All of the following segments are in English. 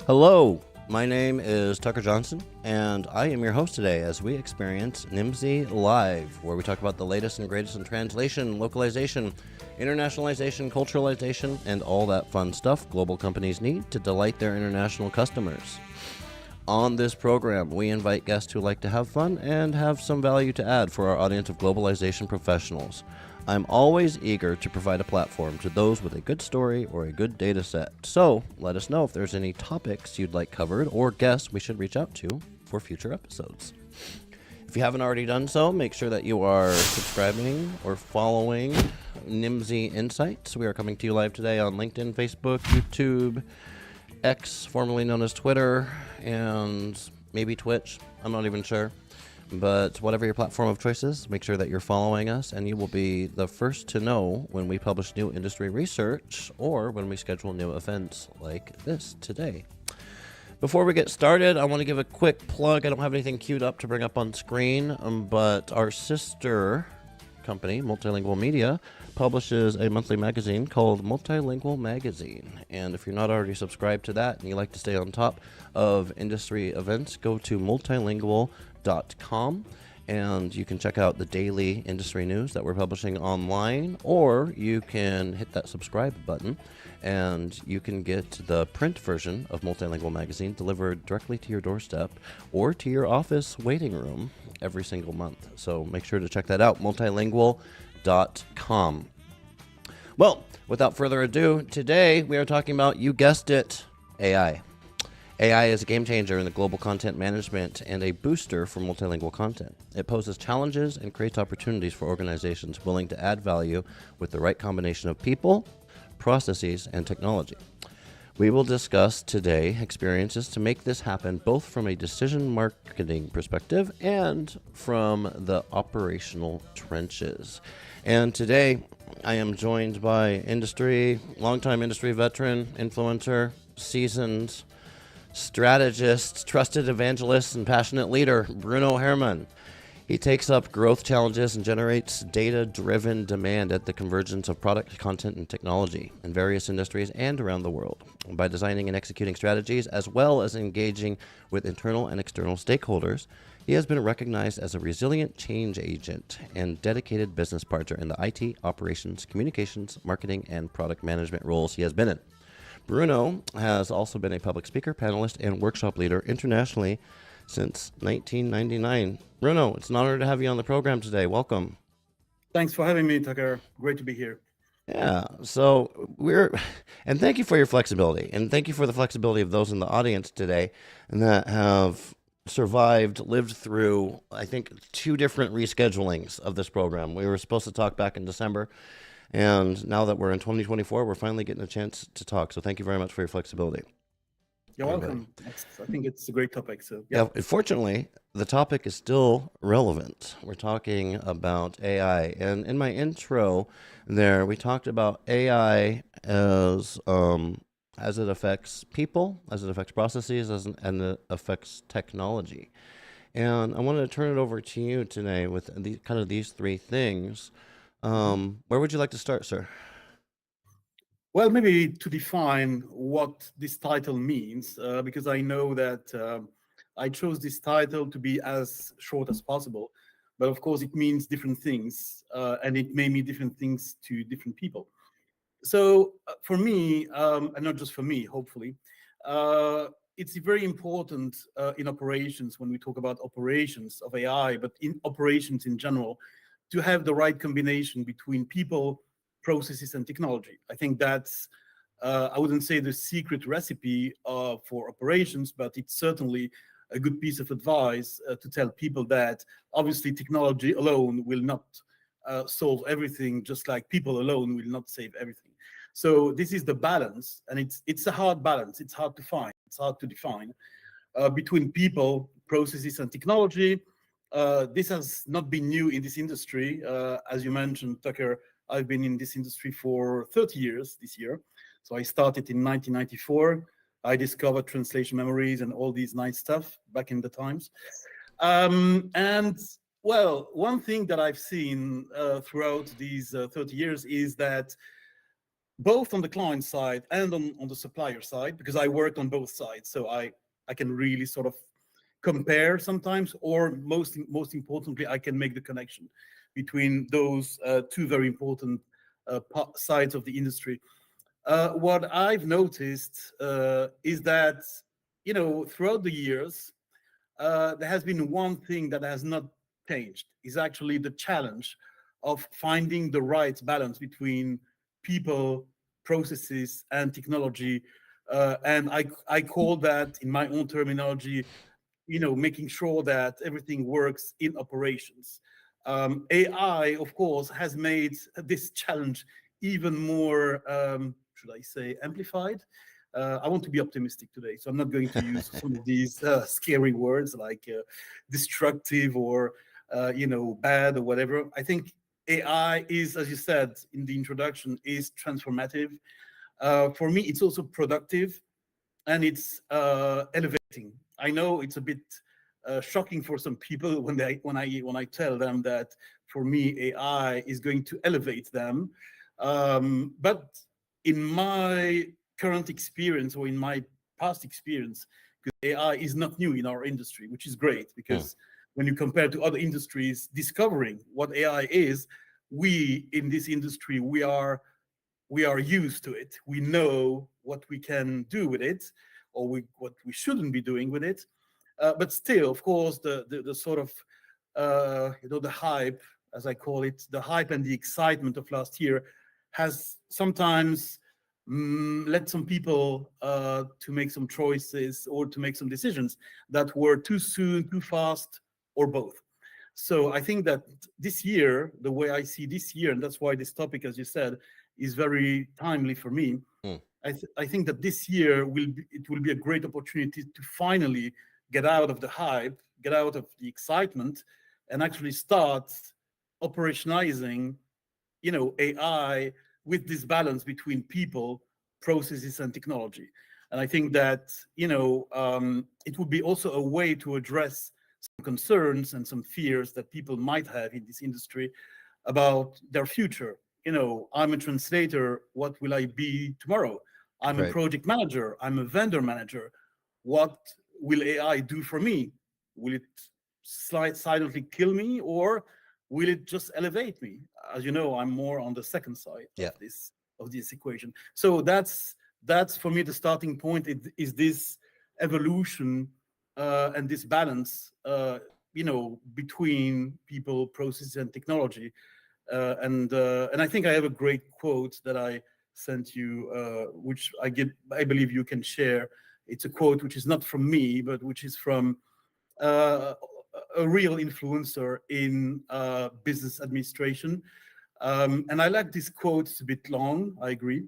Hello, my name is Tucker Johnson, and I am your host today as we experience NIMSY Live, where we talk about the latest and greatest in translation, localization, internationalization, culturalization, and all that fun stuff global companies need to delight their international customers. On this program, we invite guests who like to have fun and have some value to add for our audience of globalization professionals. I'm always eager to provide a platform to those with a good story or a good data set. So let us know if there's any topics you'd like covered or guests we should reach out to for future episodes. If you haven't already done so, make sure that you are subscribing or following NIMSY Insights. We are coming to you live today on LinkedIn, Facebook, YouTube, X, formerly known as Twitter, and maybe Twitch. I'm not even sure. But whatever your platform of choice is, make sure that you're following us, and you will be the first to know when we publish new industry research or when we schedule new events like this today. Before we get started, I want to give a quick plug. I don't have anything queued up to bring up on screen, but our sister company, Multilingual Media, publishes a monthly magazine called Multilingual Magazine. And if you're not already subscribed to that and you like to stay on top of industry events, go to multilingual.com and you can check out the daily industry news that we're publishing online, or you can hit that subscribe button and you can get the print version of Multilingual Magazine delivered directly to your doorstep or to your office waiting room every single month. So make sure to check that out, multilingual.com. Well, without further ado, today we are talking about, you guessed it, AI. AI is a game changer in the global content management and a booster for multilingual content. It poses challenges and creates opportunities for organizations willing to add value with the right combination of people, processes, and technology. We will discuss today experiences to make this happen, both from a decision marketing perspective and from the operational trenches. And today I am joined by longtime industry veteran, influencer, seasoned strategist, trusted evangelist, and passionate leader, Bruno Herrmann. He takes up growth challenges and generates data-driven demand at the convergence of product, content, and technology in various industries and around the world. By designing and executing strategies, as well as engaging with internal and external stakeholders, he has been recognized as a resilient change agent and dedicated business partner in the IT, operations, communications, marketing, and product management roles he has been in. Bruno has also been a public speaker, panelist, and workshop leader internationally since 1999. Bruno, it's an honor to have you on the program today. Welcome. Thanks for having me, Tucker. Great to be here. Yeah, so and thank you for your flexibility, and thank you for the flexibility of those in the audience today that have lived through, I think, 2 different reschedulings of this program. We were supposed to talk back in December, and now that we're in 2024, we're finally getting a chance to talk. So thank you very much for your flexibility. You're welcome. I think it's a great topic. So yeah, fortunately, the topic is still relevant. We're talking about AI, and in my intro there, we talked about AI as it affects people, as it affects processes, and it affects technology. And I wanted to turn it over to you today with these 3 things. Where would you like to start, sir? Well, maybe to define what this title means, because I know that I chose this title to be as short as possible, but of course it means different things, and it may mean different things to different people. So for me, and not just for me, hopefully, it's very important in operations, when we talk about operations of AI, but in operations in general, to have the right combination between people, processes, and technology. I think that's, I wouldn't say the secret recipe for operations, but it's certainly a good piece of advice to tell people that obviously technology alone will not solve everything, just like people alone will not save everything. So this is the balance, and it's a hard balance. It's hard to find. It's hard to define between people, processes, and technology. This has not been new in this industry. As you mentioned, Tucker, I've been in this industry for 30 years this year. So I started in 1994. I discovered translation memories and all these nice stuff back in the times. And well, one thing that I've seen throughout these 30 years is that both on the client side and on the supplier side, because I worked on both sides. So I can really sort of compare sometimes, or most importantly, I can make the connection between those two very important sides of the industry. What I've noticed is that, throughout the years, there has been one thing that has not changed, is actually the challenge of finding the right balance between people, processes, and technology. And I call that, in my own terminology, making sure that everything works in operations. AI, of course, has made this challenge even more, should I say, amplified. I want to be optimistic today, so I'm not going to use some of these scary words like destructive or bad or whatever. I think AI is, as you said in the introduction, is transformative. For me, it's also productive, and it's elevating. I know it's a bit shocking for some people when I tell them that for me AI is going to elevate them. But in my current experience, or in my past experience, because AI is not new in our industry, which is great, Hmm. because when you compare to other industries discovering what AI is, we in this industry, we are used to it. We know what we can do with it, or what we shouldn't be doing with it. But still, of course, the sort of the hype, as I call it, the hype and the excitement of last year has sometimes led some people to make some choices or to make some decisions that were too soon, too fast, or both. So I think that this year, the way I see this year, and that's why this topic, as you said, is very timely for me. Hmm. I think that this year will be a great opportunity to finally get out of the hype, get out of the excitement, and actually start operationalizing, AI with this balance between people, processes, and technology. And I think that it would be also a way to address some concerns and some fears that people might have in this industry about their future. I'm a translator. What will I be tomorrow? I'm a Right. project manager. I'm a vendor manager. What will AI do for me? Will it silently kill me, or will it just elevate me? As you know, I'm more on the second side Yeah. of this equation. So that's for me the starting point. It is this evolution and this balance, between people, processes, and technology. And I think I have a great quote that I sent you, which I believe you can share. It's a quote which is not from me, but which is from uh, a real influencer in business administration. And I like this quote. It's a bit long, I agree,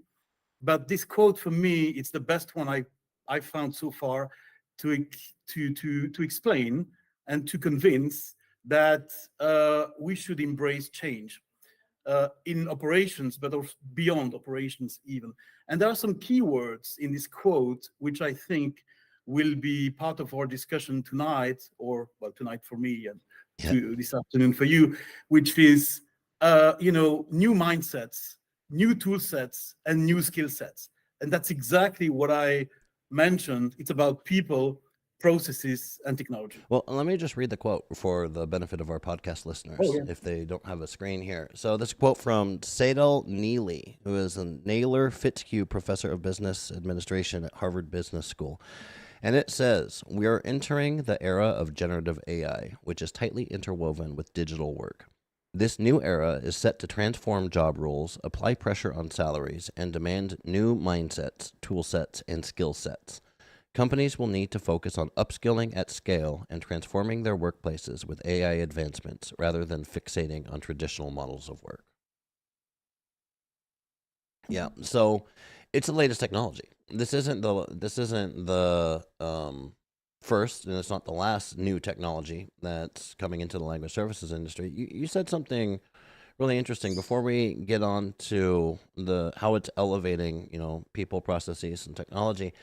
but this quote for me, it's the best one I found so far to to explain and to convince that we should embrace change in operations, but also beyond operations even. And there are some keywords in this quote which I think will be part of our discussion tonight, or well, tonight for me and Yeah. to this afternoon for you, which is new mindsets, new tool sets, and new skill sets. And that's exactly what I mentioned. It's about people, processes, and technology. Well, let me just read the quote for the benefit of our podcast Oh listeners yeah. if they don't have a screen here. So, this quote from Sadal Neely, who is a Naylor Fitzhugh Professor of Business Administration at Harvard Business School. And it says, "We are entering the era of generative AI, which is tightly interwoven with digital work. This new era is set to transform job roles, apply pressure on salaries, and demand new mindsets, tool sets, and skill sets. Companies will need to focus on upskilling at scale and transforming their workplaces with AI advancements rather than fixating on traditional models of work." Yeah, so it's the latest technology. This isn't the first, and it's not the last new technology that's coming into the language services industry. You said something really interesting before we get on to the how it's elevating, people, processes, and technology.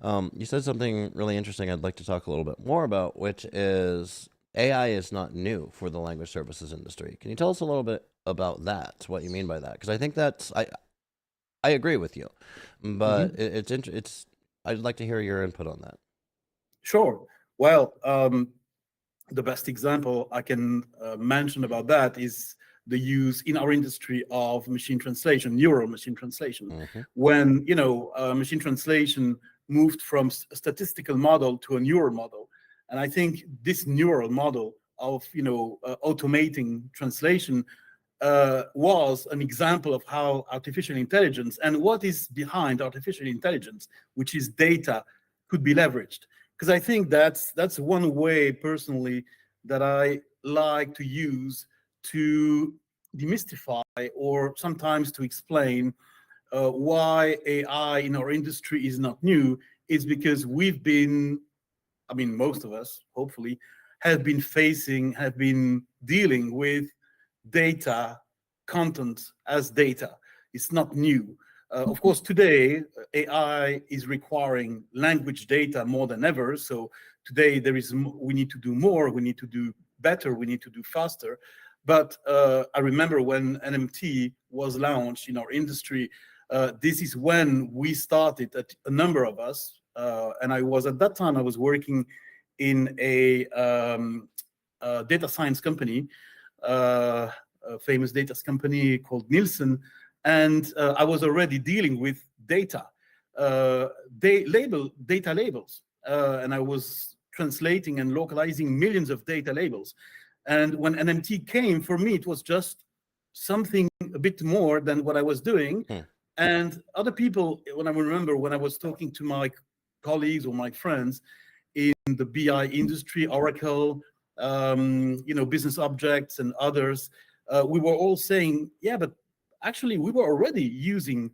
You said something really interesting. I'd like to talk a little bit more about, which is AI is not new for the language services industry. Can you tell us a little bit about that? What you mean by that? Because I think I agree with you, but Mhm. it's. I'd like to hear your input on that. Sure. Well, the best example I can mention about that is the use in our industry of machine translation, neural machine translation. Hmm. When machine translation moved from a statistical model to a neural model, and I think this neural model of automating translation was an example of how artificial intelligence and what is behind artificial intelligence, which is data, could be leveraged. Because I think that's one way personally that I like to use to demystify or sometimes to explain why AI in our industry is not new. Is because we've been, I mean, most of us, hopefully, have been dealing with data, content as data. It's not new. Of course, today, AI is requiring language data more than ever. So today, we need to do more, we need to do better, we need to do faster. But I remember when NMT was launched in our industry, this is when we started, a number of us, and I was at that time, I was working in a data science company, a famous data company called Nielsen, and I was already dealing with data, data labels, and I was translating and localizing millions of data labels. And when NMT came, for me, it was just something a bit more than what I was doing. Hmm. And other people, when I remember when I was talking to my colleagues or my friends in the BI industry, Oracle, business objects and others, we were all saying, yeah, but actually we were already using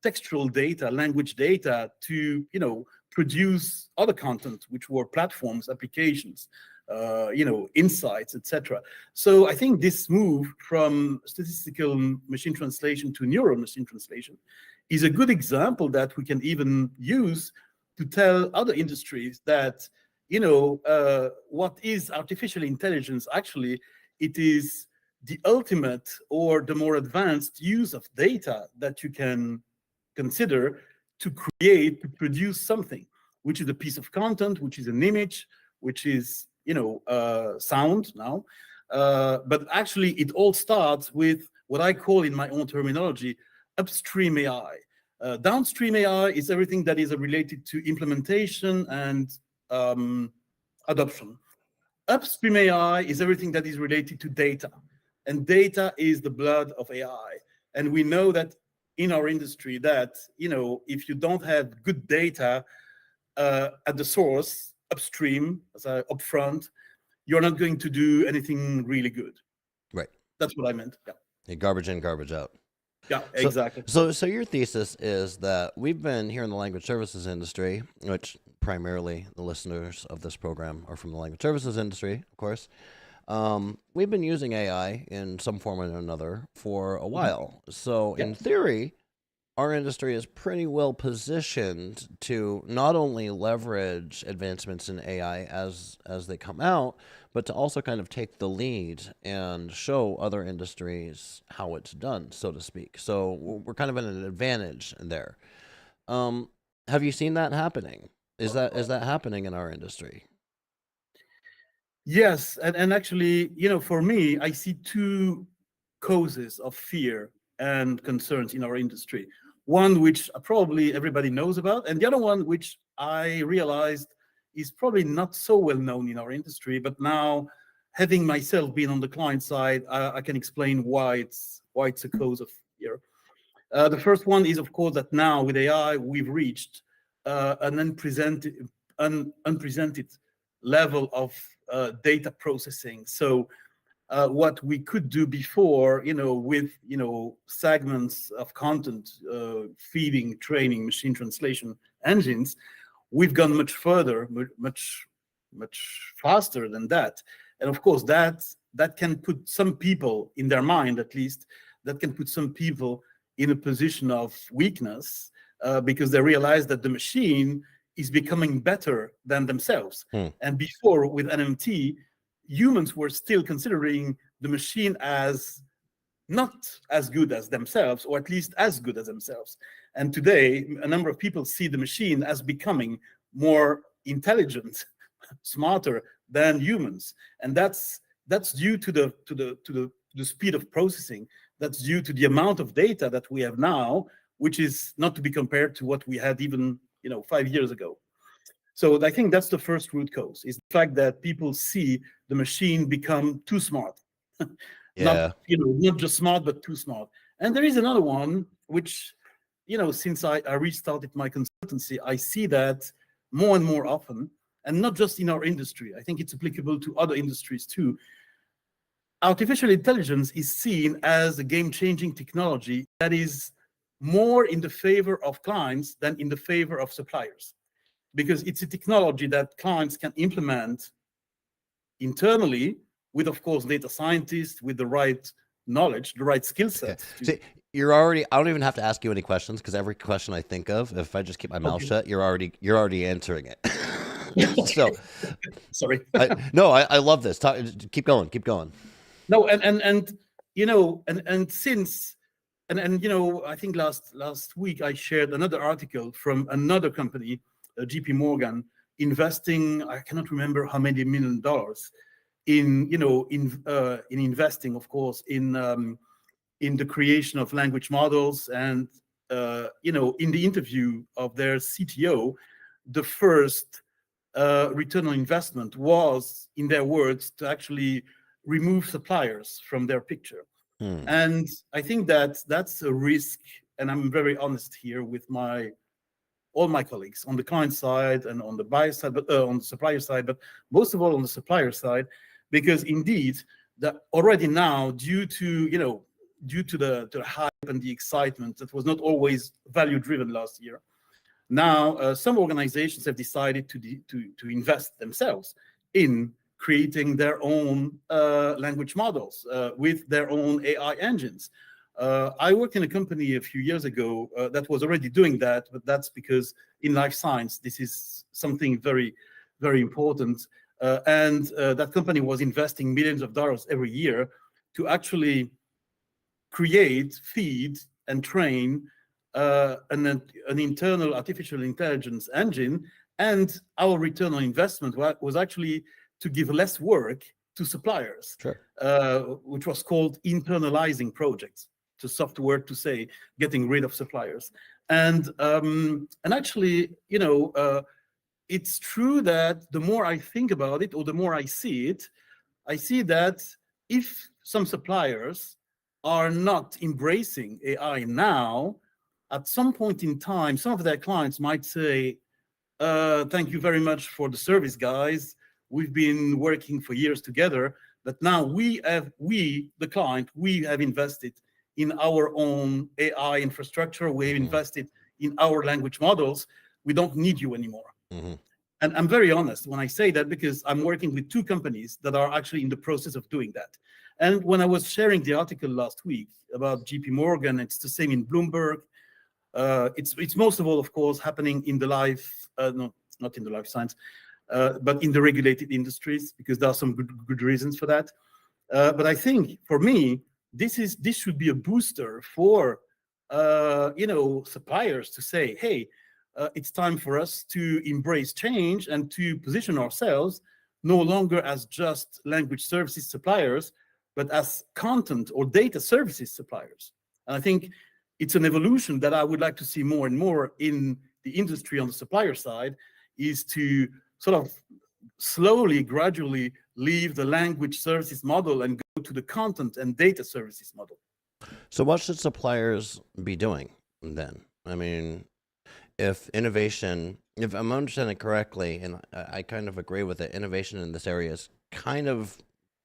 textual data, language data to, produce other content, which were platforms, applications, insights, etc. So I think this move from statistical machine translation to neural machine translation is a good example that we can even use to tell other industries that, what is artificial intelligence? Actually, it is the ultimate or the more advanced use of data that you can consider to produce something, which is a piece of content, which is an image, which is, sound now. But actually, it all starts with what I call in my own terminology, upstream AI. Downstream AI is everything that is related to implementation and adoption. Upstream AI is everything that is related to data. And data is the blood of AI. And we know that in our industry that, if you don't have good data at the source, upstream, upfront, you're not going to do anything really good. Right. That's what I meant. Yeah. Yeah, garbage in, garbage out. Yeah, So, exactly. so your thesis is that we've been here in the language services industry, which primarily the listeners of this program are from the language services industry, of course. We've been using AI in some form or another for a Mhm. while. So, Yeah. in theory, our industry is pretty well positioned to not only leverage advancements in AI as they come out, but to also kind of take the lead and show other industries how it's done, so to speak. So we're kind of in an advantage there. Um, have you seen that happening? Is that happening in our industry? Yes, and actually, for me, I see two causes of fear and concerns in our industry. One which probably everybody knows about, and the other one which I realized is probably not so well known in our industry. But now, having myself been on the client side, I can explain why it's a cause of fear. The first one is, of course, that now with AI, we've reached an unprecedented level of data processing. So what we could do before, with segments of content, feeding, training, machine translation engines, we've gone much further, much faster than that. And of course, that can put some people in their mind, at least, that can put some people in a position of weakness because they realize that the machine is becoming better than themselves. Hmm. And before, with NMT, humans were still considering the machine as not as good as themselves, or at least as good as themselves. And today, a number of people see the machine as becoming more intelligent, smarter than humans, and that's due to the speed of processing. That's due to the amount of data that we have now, which is not to be compared to what we had even 5 years ago. So I think that's the first root cause, is the fact that people see the machine become too smart. not Yeah. not just smart, but too smart. And there is another one, which since I restarted my consultancy, I see that more and more often, and not just in our industry. I think it's applicable to other industries too. Artificial intelligence is seen as a game-changing technology that is more in the favor of clients than in the favor of suppliers, because it's a technology that clients can implement internally with, of course, data scientists with the right knowledge, the right skill Okay. sets. See, you're already. I don't even have to ask you any questions because every question I think of, if I just keep my mouth Okay. shut, you're already answering it. So, Sorry. no, I love this. Keep going. Keep going. No, and since I think last week I shared another article from another company, JP Morgan, investing, I cannot remember how many $1 million in investing, of course, in the creation of language models. And in the interview of their CTO, the first return on investment was, in their words, to actually remove suppliers from their picture. And I think that's a risk, and I'm very honest here with all my colleagues on the client side and on the buyer side, but on the supplier side, but most of all on the supplier side, because indeed that already now, due to the hype and the excitement that was not always value driven last year, now some organizations have decided to invest themselves in creating their own language models with their own AI engines. I worked in a company a few years ago that was already doing that, but that's because in life science, this is something very, very important. And that company was investing millions of dollars every year to actually create, feed, and train an internal artificial intelligence engine. And our return on investment was actually to give less work to suppliers, Sure. which was called internalizing projects. It's a soft word to say getting rid of suppliers. And actually, it's true that the more I think about it, or the more I see it, I see that if some suppliers are not embracing AI now, at some point in time, some of their clients might say, thank you very much for the service, guys. We've been working for years together, but now the client, we have invested in our own AI infrastructure. We have invested in our language models. We don't need you anymore. And I'm very honest when I say that, because I'm working with two companies that are actually in the process of doing that. And when I was sharing the article last week about JP Morgan, it's the same in Bloomberg. It's most of all, of course, happening in the no, not in the life science, but in the regulated industries, because there are some good reasons for that. But I think for me, this should be a booster for suppliers to say, hey, it's time for us to embrace change and to position ourselves no longer as just language services suppliers, but as content or data services suppliers. And I think it's an evolution that I would like to see more and more in the industry on the supplier side, is to sort of slowly, gradually leave the language services model and go to the content and data services model. So what should suppliers be doing then? I mean, if I'm understanding correctly, and I kind of agree with it, innovation in this area is kind of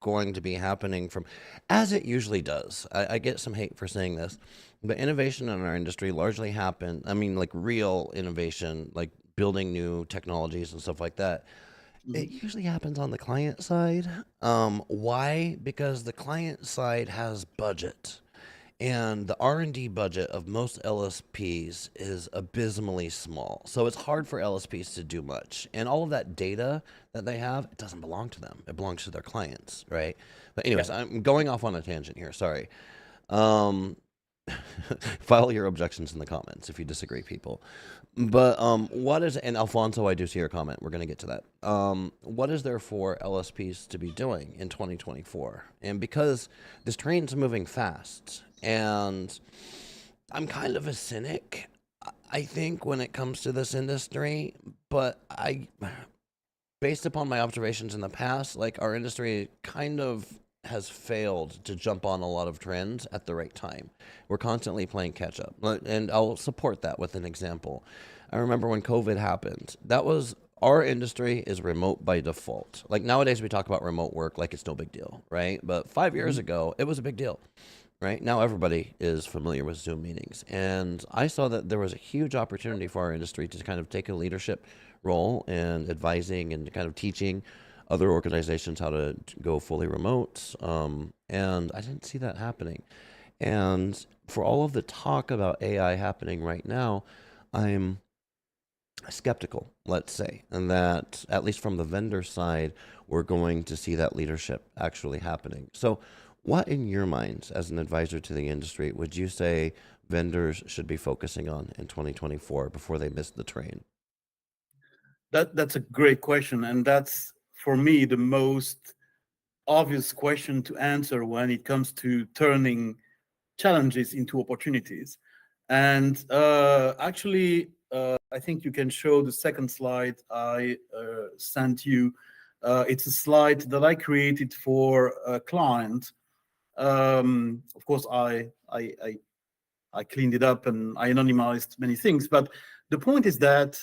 going to be happening from, as it usually does. I get some hate for saying this, but innovation in our industry largely like real innovation, like building new technologies and stuff like that. It usually happens on the client side. Why? Because the client side has budget. And the R&D budget of most LSPs is abysmally small. So it's hard for LSPs to do much. And all of that data that they have, it doesn't belong to them. It belongs to their clients, right? But anyways, I'm going off on a tangent here. Sorry. Um, file your objections in the comments if you disagree, people. But what is, and Alfonso, I do see your comment. We're going to get to that. What is there for LSPs to be doing in 2024? And because this train's moving fast, and I'm kind of a cynic, I think, when it comes to this industry, but based upon my observations in the past, like our industry kind of has failed to jump on a lot of trends at the right time. We're constantly playing catch up. And I'll support that with an example. I remember when COVID happened, that was our industry is remote by default. Like nowadays we talk about remote work like it's no big deal, right? But 5 years ago, it was a big deal. Right now, everybody is familiar with Zoom meetings, and I saw that there was a huge opportunity for our industry to kind of take a leadership role in advising and kind of teaching other organizations how to go fully remote. And I didn't see that happening. And for all of the talk about AI happening right now, I'm skeptical, let's say, and that at least from the vendor side, we're going to see that leadership actually happening. So, what in your minds, as an advisor to the industry, would you say vendors should be focusing on in 2024 before they miss the train? That's a great question, and that's for me the most obvious question to answer when it comes to turning challenges into opportunities. And actually, I think you can show the second slide I sent you. It's a slide that I created for a client. Of course, I cleaned it up and I anonymized many things. But the point is that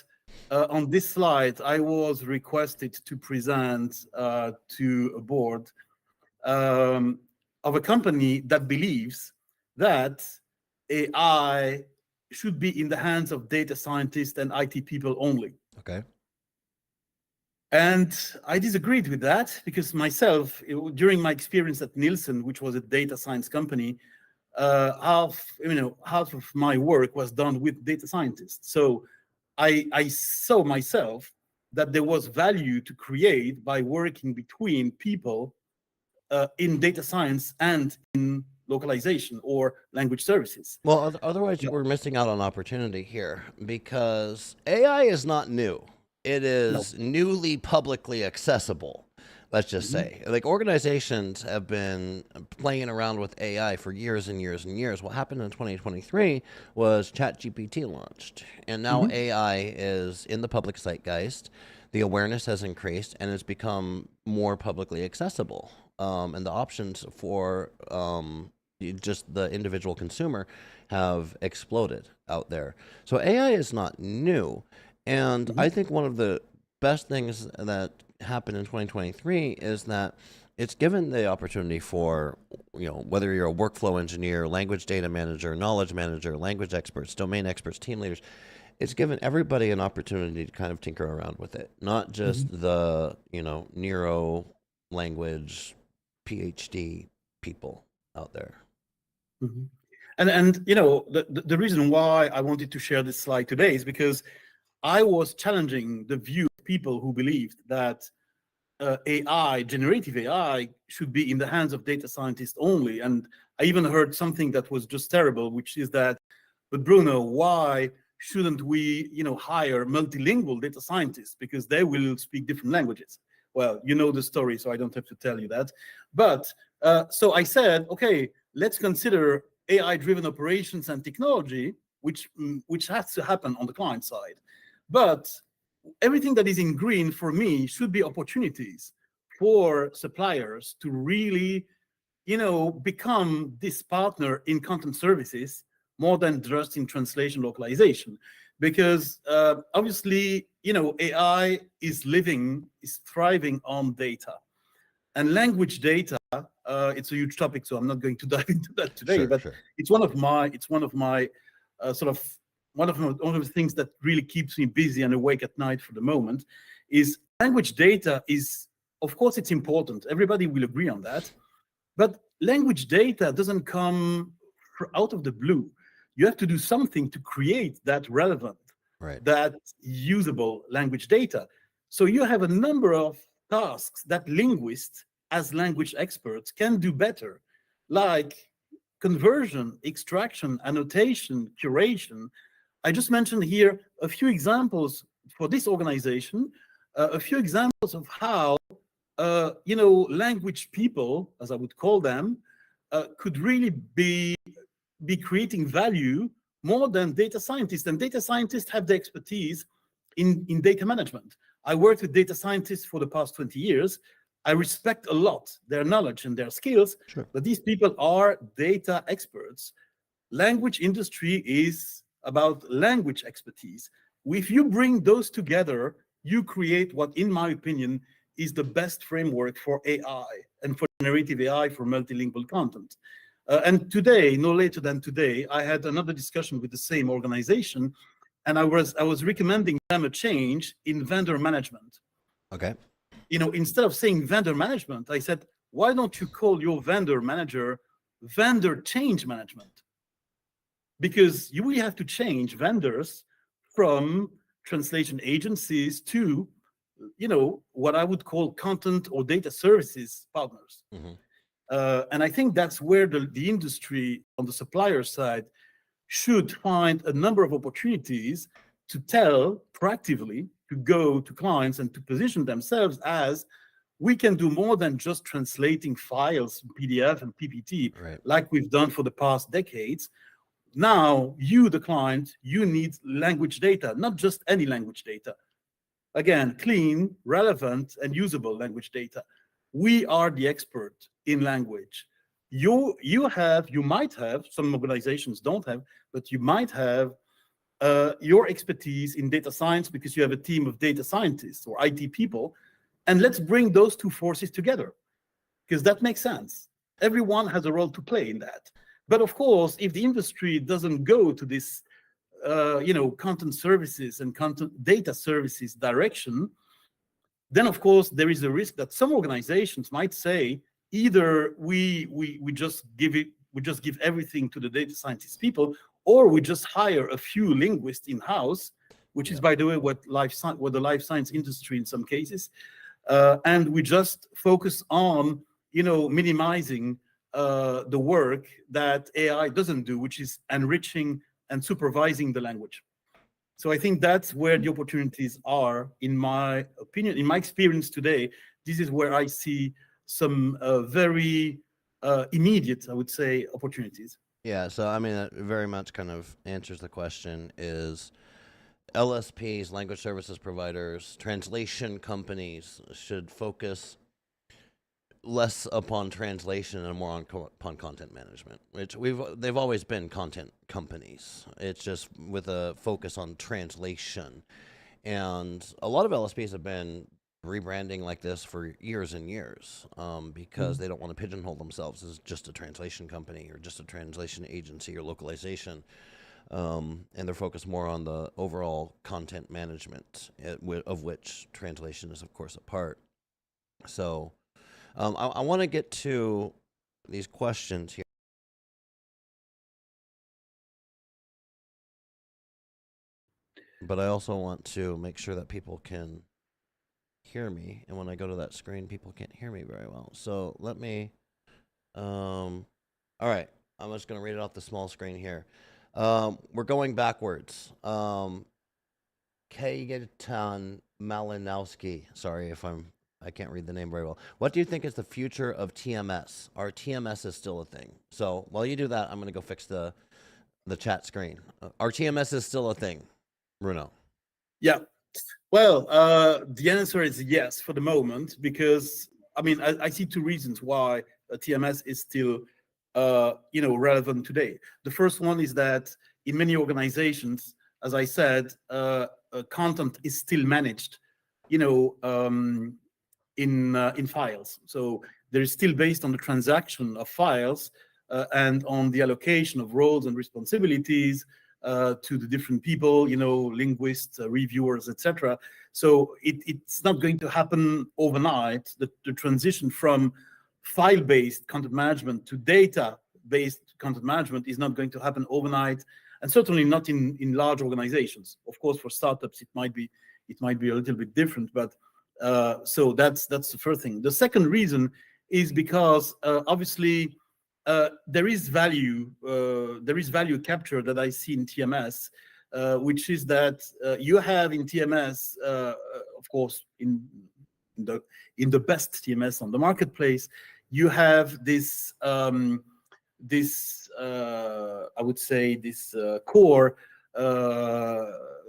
on this slide, I was requested to present to a board of a company that believes that AI should be in the hands of data scientists and IT people only. Okay. And I disagreed with that because myself, during my experience at Nielsen, which was a data science company, half of my work was done with data scientists. So I saw myself that there was value to create by working between people in data science and in localization or language services. Well, otherwise, Yeah. we're missing out on opportunity here because AI is not new. It No. is newly publicly accessible. Let's just Mhm. say, like organizations have been playing around with AI for years and years and years. What happened in 2023 was ChatGPT launched, and now Mhm. AI is in the public zeitgeist. The awareness has increased, and it's become more publicly accessible. And the options for just the individual consumer have exploded out there. So AI is not new. And Mhm. I think one of the best things that happened in 2023 is that it's given the opportunity for, whether you're a workflow engineer, language data manager, knowledge manager, language experts, domain experts, team leaders, it's given everybody an opportunity to kind of tinker around with it, not just Mhm. the, neuro language PhD people out there. Mhm. And the reason why I wanted to share this slide today is because I was challenging the view of people who believed that AI, generative AI, should be in the hands of data scientists only. And I even heard something that was just terrible, which is that, but Bruno, why shouldn't we, hire multilingual data scientists because they will speak different languages? Well, you know the story, so I don't have to tell you that. But so I said, okay, let's consider AI-driven operations and technology, which has to happen on the client side. But everything that is in green for me should be opportunities for suppliers to really, become this partner in content services more than just in translation localization. Because obviously, AI is thriving on data and language data. It's a huge topic, so I'm not going to dive into that today. Sure, But sure. it's one of my sort of one of the things that really keeps me busy and awake at night for the moment. Is language data is, of course, it's important. Everybody will agree on that. But language data doesn't come out of the blue. You have to do something to create that relevant, Right. that usable language data. So you have a number of tasks that linguists, as language experts, can do better, like conversion, extraction, annotation, curation. I just mentioned here a few examples for this organization, a few examples of how, language people, as I would call them, could really be creating value more than data scientists. And data scientists have the expertise in data management. I worked with data scientists for the past 20 years. I respect a lot their knowledge and their skills, Sure. but these people are data experts. Language industry is about language expertise. If you bring those together, you create what, in my opinion, is the best framework for AI and for generative AI for multilingual content. And today, no later than today, I had another discussion with the same organization, and I was recommending them a change in vendor management. Okay. Instead of saying vendor management, I said, why don't you call your vendor manager vendor change management? Because you will have to change vendors from translation agencies to, what I would call content or data services partners. Mm-hmm. And I think that's where the industry on the supplier side should find a number of opportunities to tell proactively, to go to clients and to position themselves as, we can do more than just translating files, PDF and PPT, Right. like we've done for the past decades. Now, you, the client, you need language data, not just any language data. Again, clean, relevant, and usable language data. We are the expert in language. You might have, some organizations don't have, but you might have your expertise in data science because you have a team of data scientists or IT people. And let's bring those two forces together, because that makes sense. Everyone has a role to play in that. But of course, if the industry doesn't go to this content services and content data services direction, then of course there is a risk that some organizations might say, either we just give everything to the data scientist people, or we just hire a few linguists in-house, which is, by the way, what the life science industry in some cases, and we just focus on minimizing the work that AI doesn't do, which is enriching and supervising the language. So I think that's where the opportunities are, in my opinion, in my experience today. This is where I see some very immediate, I would say, opportunities. Yeah, so I mean, that very much kind of answers the question: is LSPs, language services providers, translation companies should focus less upon translation and more upon content management, which they've always been content companies. It's just with a focus on translation. And a lot of LSPs have been rebranding like this for years and years, because they don't want to pigeonhole themselves as just a translation company or just a translation agency or localization. And they're focused more on the overall content management, of which translation is, of course, a part. So I want to get to these questions here. But I also want to make sure that people can hear me. And when I go to that screen, people can't hear me very well. So let me... all right. I'm just going to read it off the small screen here. We're going backwards. Kajetan Malinowski. Sorry if I can't read the name very well. What do you think is the future of TMS? Are TMS still a thing? So while you do that, I'm going to go fix the chat screen. Are TMS still a thing, Bruno? Yeah. Well, the answer is yes for the moment, because I see two reasons why TMS is still relevant today. The first one is that in many organizations, as I said, content is still managed, in files. So there is still based on the transaction of files and on the allocation of roles and responsibilities to the different people, linguists, reviewers, etc. So it's not going to happen overnight. The transition from file-based content management to data-based content management is not going to happen overnight, and certainly not in large organizations. Of course, for startups, it might be a little bit different, but so that's the first thing. The second reason is because obviously there is value capture that I see in TMS, which is that you have in TMS, of course, in the in the best TMS on the marketplace, you have this I would say this core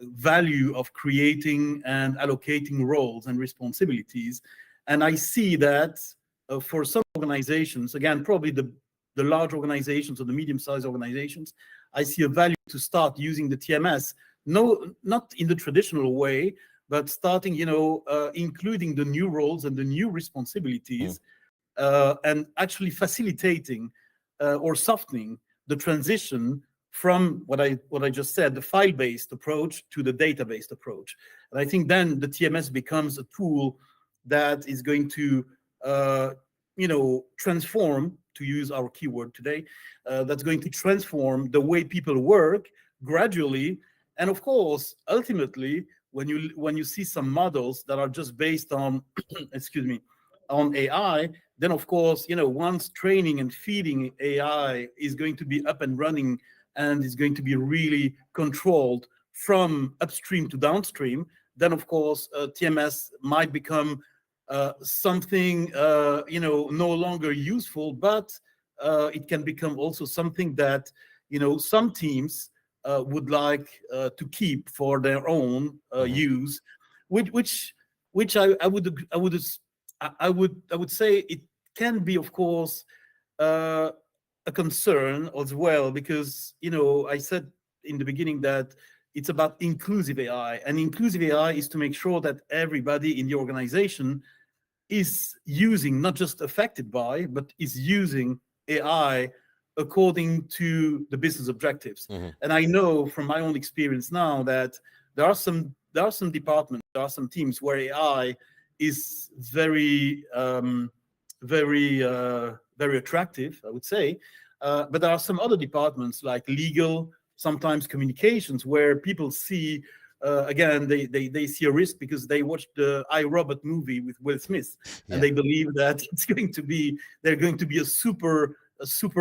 value of creating and allocating roles and responsibilities. And I see that for some organizations, again, probably the large organizations or the medium-sized organizations, I see a value to start using the TMS, no, not in the traditional way, but starting, including the new roles and the new responsibilities, and actually facilitating or softening the transition from what I just said, the file-based approach to the data-based approach. And I think then the TMS becomes a tool that is going to transform, to use our keyword today, that's going to transform the way people work gradually. And of course, ultimately, when you see some models that are just based on, excuse me, on AI, then of course, once training and feeding AI is going to be up and running and is going to be really controlled from upstream to downstream, then of course, TMS might become something no longer useful, but it can become also something that some teams would like to keep for their own use, which I would say it can be, of course, a concern as well, because I said in the beginning that it's about inclusive AI, and inclusive AI is to make sure that everybody in the organization is using, not just affected by, but is using AI according to the business objectives. And I know from my own experience now that there are some departments, there are some teams where AI is very attractive, I would say. But there are some other departments like legal, sometimes communications, where people see, again, they see a risk because they watched the iRobot movie with Will Smith, and they believe that they're going to be a super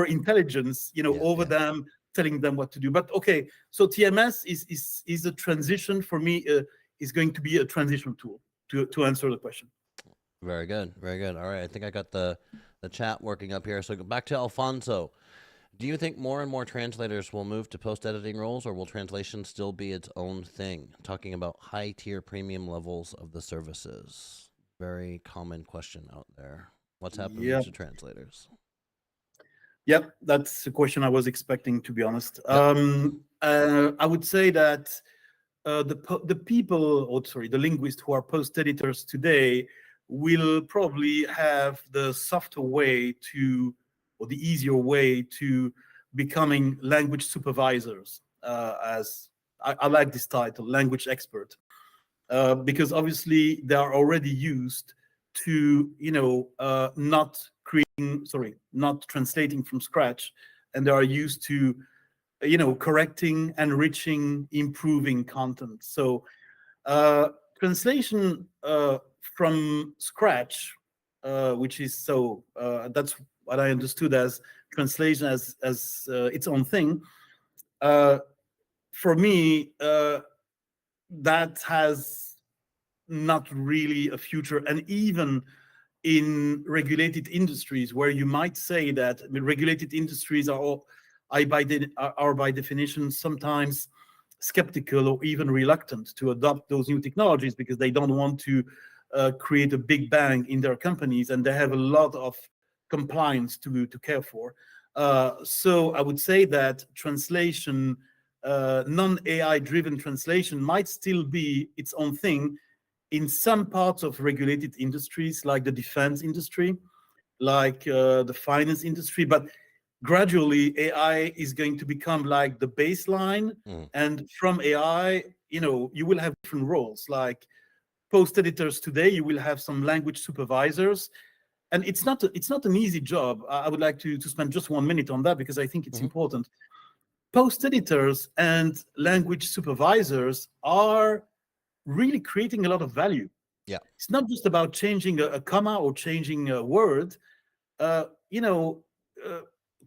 intelligence, over them, telling them what to do. But okay, so TMS is a transition for me, is going to be a transition tool to answer the question. Very good. Very good. All right. I think I got the chat working up here. So back to Alfonso. Do you think more and more translators will move to post-editing roles, or will translation still be its own thing? Talking about high-tier premium levels of the services. Very common question out there. What's happening to translators? Yep, that's a question I was expecting, to be honest. Yep. I would say that the linguists who are post editors today will probably have the softer way to, or the easier way to becoming language supervisors. As I like this title, language expert, because obviously they are already used to, not translating from scratch, and they are used to, correcting, enriching, improving content. So translation from scratch, which is that's what I understood as translation as its own thing. For me, that has not really a future, and even in regulated industries, where you might say that regulated industries are by definition sometimes skeptical or even reluctant to adopt those new technologies, because they don't want to create a big bang in their companies, and they have a lot of compliance to care for. So I would say that translation, non-AI driven translation, might still be its own thing in some parts of regulated industries, like the defense industry, like the finance industry. But gradually, AI is going to become like the baseline. And from AI, you will have different roles. Like post editors today, you will have some language supervisors. And it's not an easy job. I would like to spend just 1 minute on that, because I think it's important. Post editors and language supervisors are really creating a lot of value. Yeah. It's not just about changing a comma or changing a word.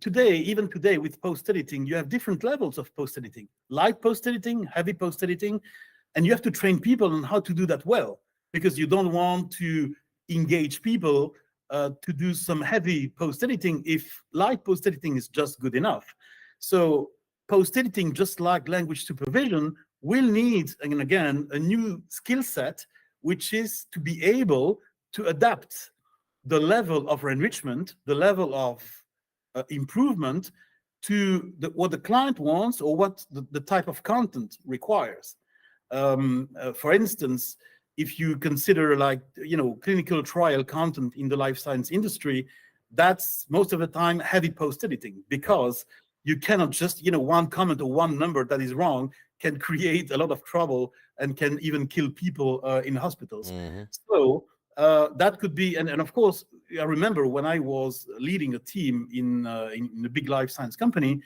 today, even today, with post editing, you have different levels of post editing: light post editing, heavy post editing, and you have to train people on how to do that well, because you don't want to engage people to do some heavy post editing if light post editing is just good enough. So post editing, just like language supervision, will need, and again, a new skill set, which is to be able to adapt the level of enrichment, the level of improvement to what the client wants, or what the type of content requires. For instance, if you consider, like, clinical trial content in the life science industry, that's most of the time heavy post editing, because you cannot just, one comment or one number that is wrong can create a lot of trouble and can even kill people in hospitals. So that could be, and of course, I remember when I was leading a team in a big life science company,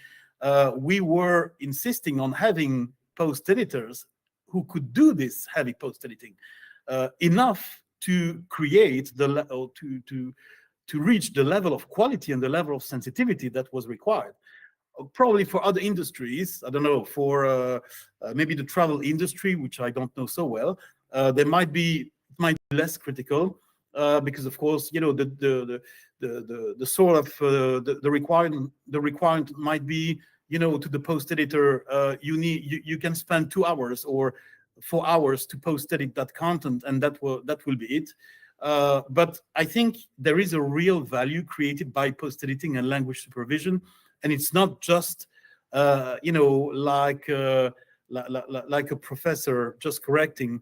we were insisting on having post editors who could do this heavy post editing enough to create to reach the level of quality and the level of sensitivity that was required. Probably for other industries, I don't know, for maybe the travel industry, which I don't know so well, there might be less critical, because of course, the sort of the requirement might be, to the post editor, you can spend 2 hours or 4 hours to post edit that content, and that will be it. But I think there is a real value created by post editing and language supervision, and it's not just like a professor just correcting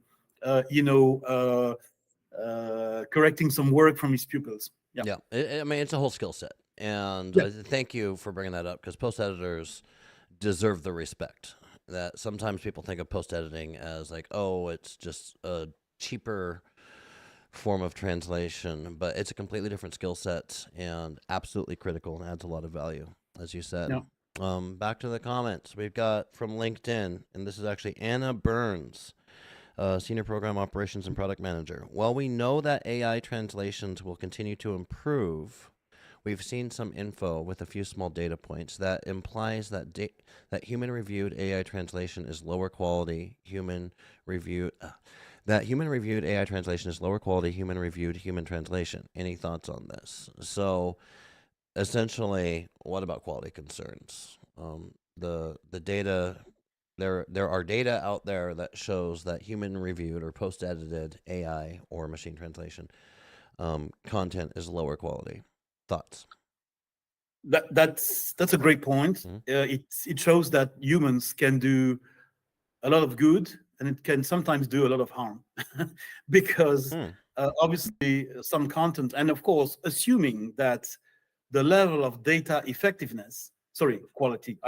correcting some work from his pupils. Yeah. I mean, it's a whole skill set. And Yeah. thank you for bringing that up, because post editors deserve the respect. That sometimes people think of post editing as like, oh, it's just a cheaper form of translation, but it's a completely different skill set and absolutely critical and adds a lot of value, as you said. Yeah. Back to the comments we've got from LinkedIn, and this is actually Anna Burns, Senior Program Operations and Product Manager. While we know that AI translations will continue to improve, we've seen some info with a few small data points that implies that that human-reviewed AI translation is lower quality. That human-reviewed AI translation is lower quality. Human-reviewed human translation. Any thoughts on this? So, essentially, what about quality concerns? The data. There are data out there that shows that human reviewed or post edited AI or machine translation content is lower quality. Thoughts? That's a great point. It shows that humans can do a lot of good, and it can sometimes do a lot of harm, because obviously some content, and of course, assuming that the level of data effectiveness, quality.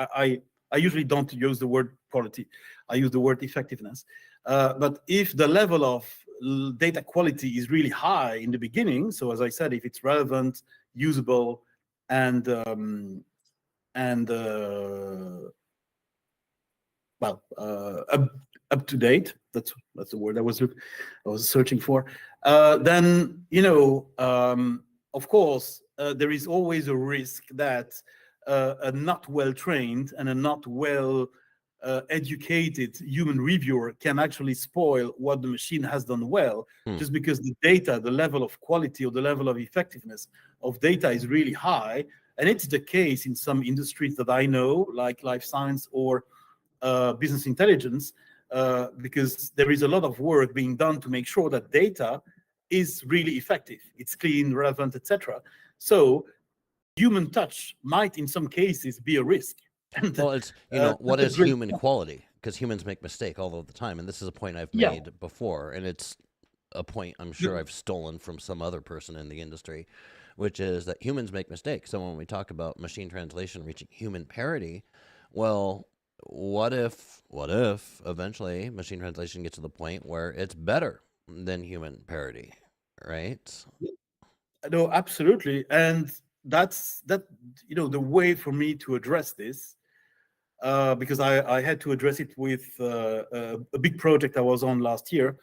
I usually don't use the word quality. I use the word effectiveness. But if the level of data quality is really high in the beginning, so as I said, if it's relevant, usable, and up to date, that's the word I was searching for, then of course there is always a risk that a not well trained and a not well educated human reviewer can actually spoil what the machine has done well, just because the data, the level of quality or the level of effectiveness of data is really high. And it's the case in some industries that I know, like life science or business intelligence, because there is a lot of work being done to make sure that data is really effective, it's clean, relevant, etc. So human touch might in some cases be a risk. Well, it's what is human quality? Because humans make mistake all of the time, and this is a point I've made before, and it's a point I'm sure I've stolen from some other person in the industry, which is that humans make mistakes. So when we talk about machine translation reaching human parity, well, what if eventually machine translation gets to the point where it's better than human parity, right? No, absolutely. And that's the way for me to address this, because I had to address it with a big project I was on last year,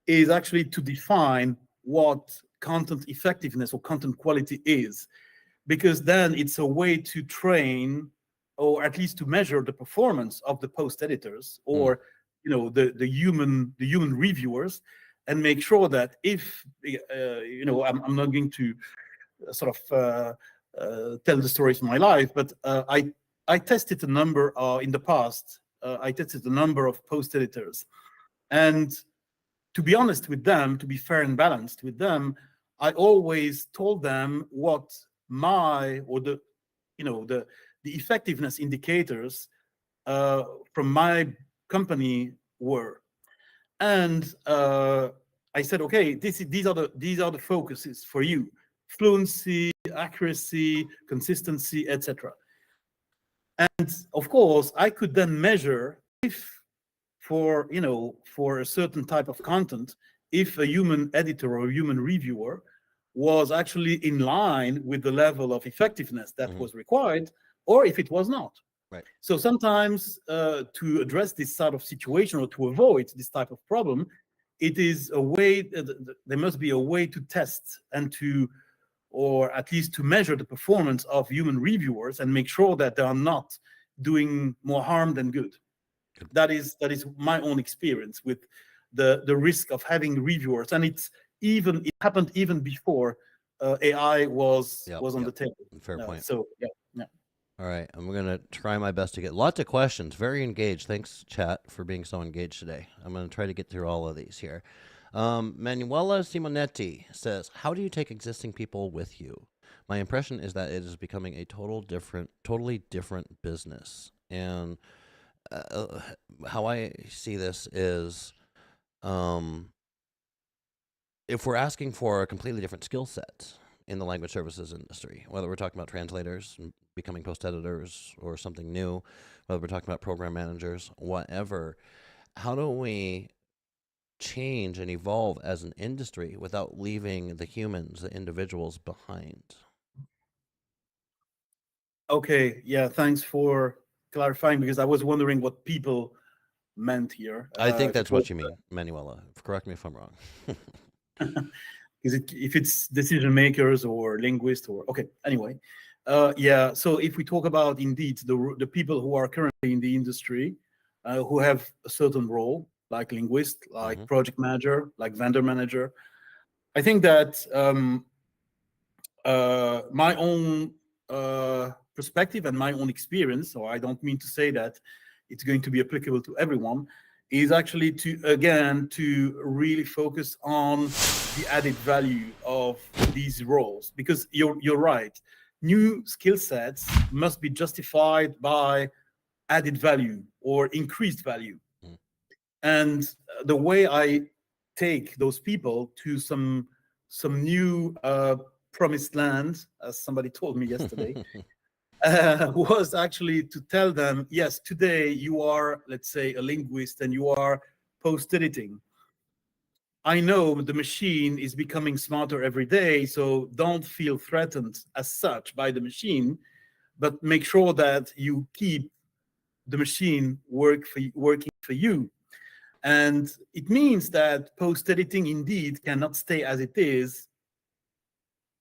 is actually to define what content effectiveness or content quality is. because then it's a way to train, or at least to measure the performance of the post editors, or the human reviewers, and make sure that if I'm not going to sort of tell the stories of my life, but I tested a number in the past. I tested a number of post editors, and to be honest with them, to be fair and balanced with them, I always told them what the effectiveness indicators from my company were, and I said, okay, these are the focuses for you: fluency, accuracy, consistency, etc. And of course, I could then measure if for a certain type of content, if a human editor or a human reviewer was actually in line with the level of effectiveness that was required, or if it was not. Right. So sometimes to address this sort of situation, or to avoid this type of problem, it is a way, there must be a way to test and to, or at least to measure the performance of human reviewers and make sure that they are not doing more harm than good. That is my own experience with the risk of having reviewers, and it happened even before AI was on the table. Fair point. So yeah. All right, I'm going to try my best to get lots of questions. Very engaged. Thanks, chat, for being so engaged today. I'm going to try to get through all of these here. Manuela Simonetti says, how do you take existing people with you? My impression is that it is becoming a totally different business. And how I see this is, if we're asking for a completely different skill set in the language services industry, whether we're talking about translators becoming post editors or something new, whether we're talking about program managers, whatever, how do we change and evolve as an industry without leaving the humans, the individuals behind? Okay, yeah, thanks for clarifying, because I was wondering what people meant here. I think that's what you mean, Manuela. Correct me if I'm wrong. If it's decision makers or linguists, or okay, anyway. Yeah, so if we talk about indeed the people who are currently in the industry, who have a certain role, like linguist, like project manager, like vendor manager, I think that my own perspective and my own experience, so I don't mean to say that it's going to be applicable to everyone, is actually to really focus on the added value of these roles, because you're right. New skill sets must be justified by added value or increased value. And the way I take those people to some new promised land, as somebody told me yesterday, was actually to tell them, yes, today you are, let's say, a linguist and you are post-editing. I know the machine is becoming smarter every day, so don't feel threatened as such by the machine, but make sure that you keep the machine working for you. And it means that post-editing indeed cannot stay as it is,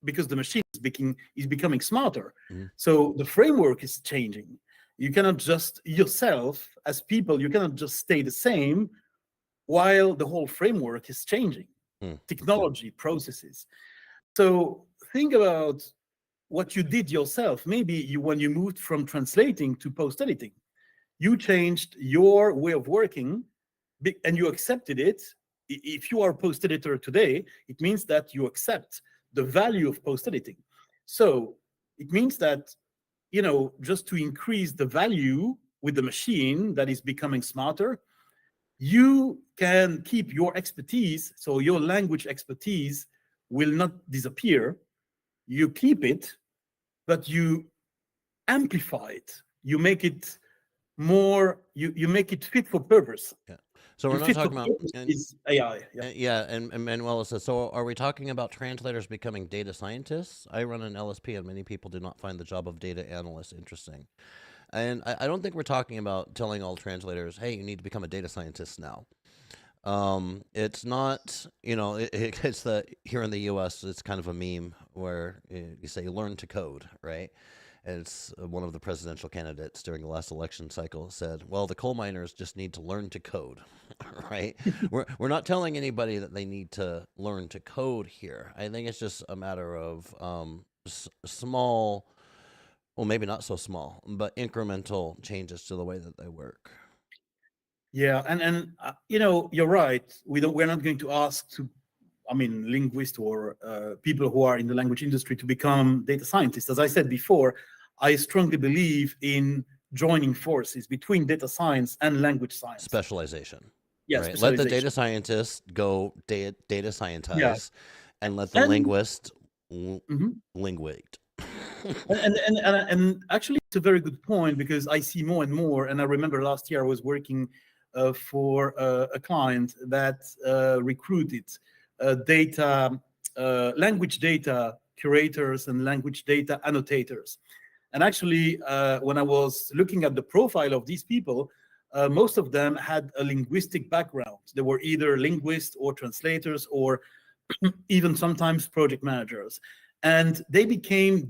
because the machine is becoming smarter. So the framework is changing. You cannot just, yourself as people, you cannot just stay the same while the whole framework is changing. Technology, processes. So think about what you did yourself. Maybe when you moved from translating to post-editing, you changed your way of working and you accepted it. If you are a post-editor today, it means that you accept the value of post-editing. So it means that, just to increase the value with the machine that is becoming smarter, you can keep your expertise. So your language expertise will not disappear. You keep it, but you amplify it. You make it more, you make it fit for purpose. Yeah. So we're not talking about is AI. And Manuela says, so are we talking about translators becoming data scientists? I run an LSP and many people do not find the job of data analyst interesting. And I don't think we're talking about telling all translators, hey, you need to become a data scientist now. It's not, it's the here in the U.S. It's kind of a meme where you say learn to code, right? And it's one of the presidential candidates during the last election cycle said, "Well, the coal miners just need to learn to code," right? We're not telling anybody that they need to learn to code here. I think it's just a matter of small, well, maybe not so small, but incremental changes to the way that they work. Yeah, and you're right. We're not going to ask linguists or people who are in the language industry to become data scientists. As I said before, I strongly believe in joining forces between data science and language science. Specialization. Yeah, Right. Let the data specialization. scientist go data Yeah, scientize, and let the and linguist mhm. linguate. And actually, it's a very good point because I see more and more. And I remember last year I was working for a client that recruited language data curators and language data annotators. And actually, when I was looking at the profile of these people, most of them had a linguistic background. They were either linguists or translators or even sometimes project managers. And they became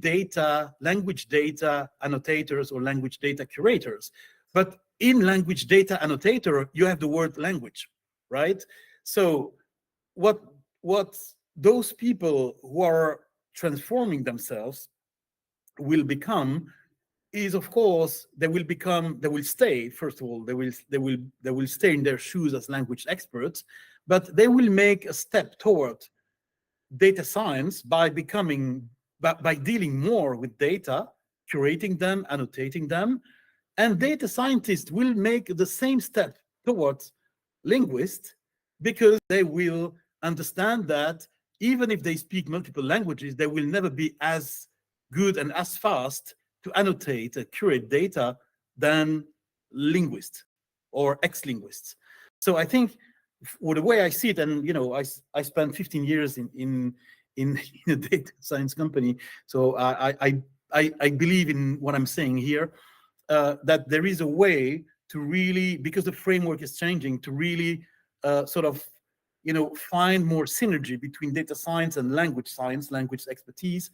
language data annotators or language data curators. But in language data annotator, you have the word language, right? So what those people who are transforming themselves will become is, of course, they will stay. First of all, they will stay in their shoes as language experts, but they will make a step toward data science by dealing more with data, curating them, annotating them, and data scientists will make the same step towards linguists because they will understand that even if they speak multiple languages, they will never be as good and as fast to annotate and curate data than linguists or ex-linguists. So I think, the way I see it, and I spent 15 years in a data science company, so I believe in what I'm saying here, that there is a way to really, because the framework is changing, to really sort of find more synergy between data science and science, language expertise,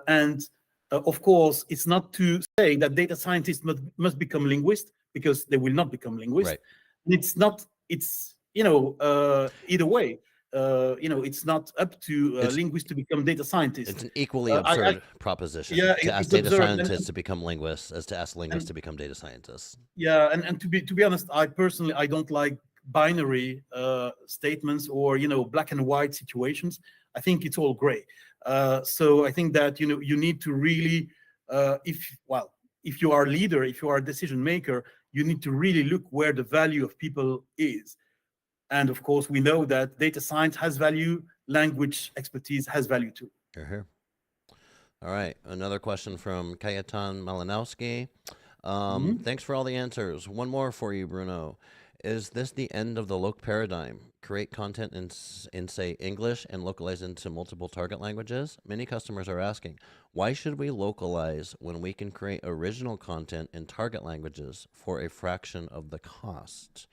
and of course, it's not to say that data scientists must become linguists, because they will not become linguists. Right. It's not. It's either way. It's not up to It's linguists to become data scientists. it's an equally I absurd proposition Yeah, to ask it's data absurd. scientists to become linguists as to ask linguists And to become data scientists. yeah, and to be honest, I personally I don't like binary statements or black and white situations. I think it's all gray. So I think that you need to really, if you are a leader, if you are a decision maker, you need to really look where the value of people is. And of course, we know that data science has value, language expertise has value too. You're here. All right. Another question from Kajetan Malinowski. Mhm. Thanks for all the answers. One more for you, Bruno. Is this the end of the loc paradigm? Create content in say, English and localize into multiple target languages? Many customers are asking, why should we localize when we can create original content in target languages for a fraction of the cost?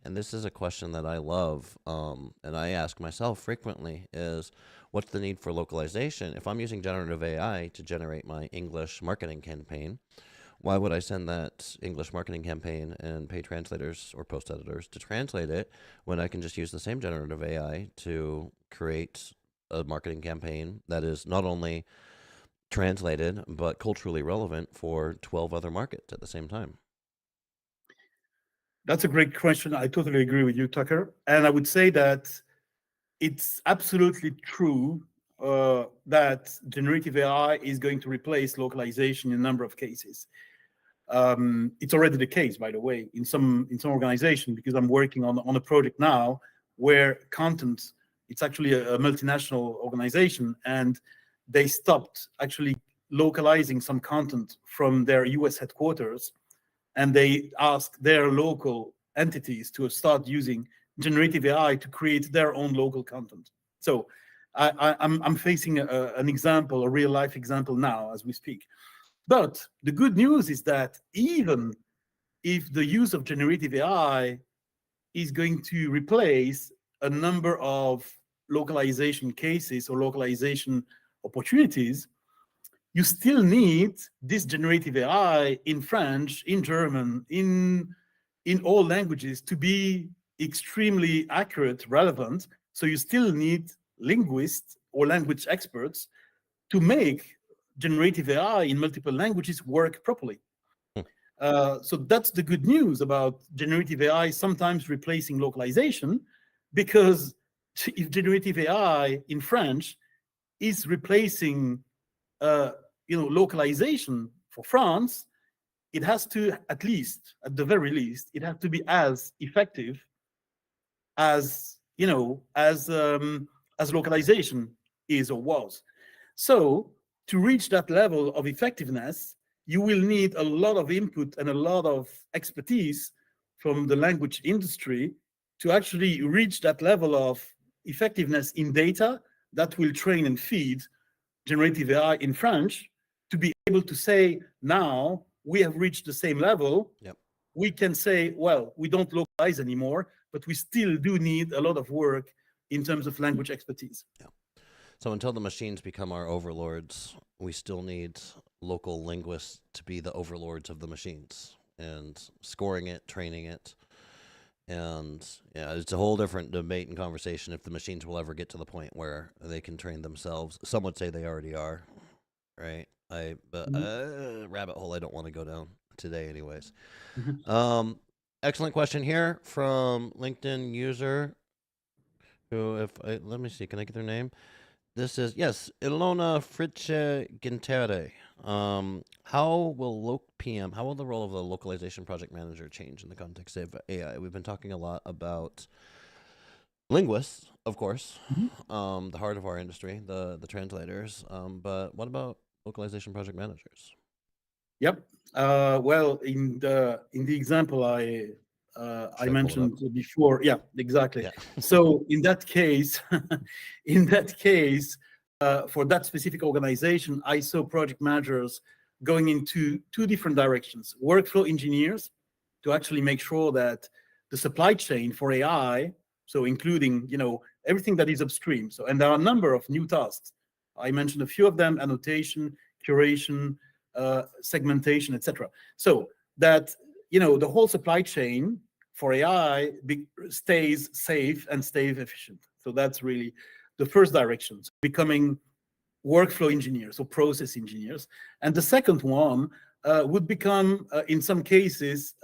And this is a question that I love, and I ask myself frequently is, what's the need for localization? If I'm using generative AI to generate my English marketing campaign, why would I send that English marketing campaign and pay translators or post editors to translate it when I can just use the same generative AI to create a marketing campaign that is not only translated but culturally relevant for 12 other markets at the same time? That's a great question. I totally agree with you, Tucker. And I would say that it's absolutely true that generative AI is going to replace localization in a number of cases. It's already the case, by the way, in some organization, because I'm working on a project now where content, it's actually a multinational organization, and they stopped actually localizing some content from their US headquarters, and they asked their local entities to start using generative AI to create their own local content. So I'm facing an example, a real life example now as we speak. But the good news is that even if the use of generative AI is going to replace a number of localization cases or localization opportunities, you still need this generative AI in French, in German, in all languages to be extremely accurate, relevant. So you still need linguists or language experts to make generative AI in multiple languages work properly. So that's the good news about generative AI sometimes replacing localization, because if generative AI in French is replacing localization for France, it has to, at least, at the very least, it has to be as effective as as localization is or was. So to reach that level of effectiveness, you will need a lot of input and a lot of expertise from the language industry to actually reach that level of effectiveness in data that will train and feed generative AI in French to be able to say, now we have reached the same level. Yep. We can say, well, we don't localize anymore, but we still do need a lot of work in terms of language expertise. Yeah. So until the machines become our overlords, we still need local linguists to be the overlords of the machines and scoring it, training it. And yeah, it's a whole different debate and conversation if the machines will ever get to the point where they can train themselves. Some would say they already are, right? Rabbit hole I don't want to go down today, anyways. Excellent question here from LinkedIn user who, let me see, can I get their name? This is, yes, Ilona Fritzsche Gintere. How will the role of the localization project manager change in the context of AI? We've been talking a lot about linguists, of course, the heart of our industry, the translators. But what about localization project managers? Yep. Well, in the example I mentioned before, yeah, exactly. Yeah. So in that case, for that specific organization, I saw project managers going into two different directions: workflow engineers to actually make sure that the supply chain for AI, so including everything that is upstream. So, and there are a number of new tasks. I mentioned a few of them: annotation, curation, segmentation, etc. So that the whole supply chain for AI stays safe and stays efficient. So that's really the first direction, so becoming workflow engineers or process engineers. And the second one would become, in some cases,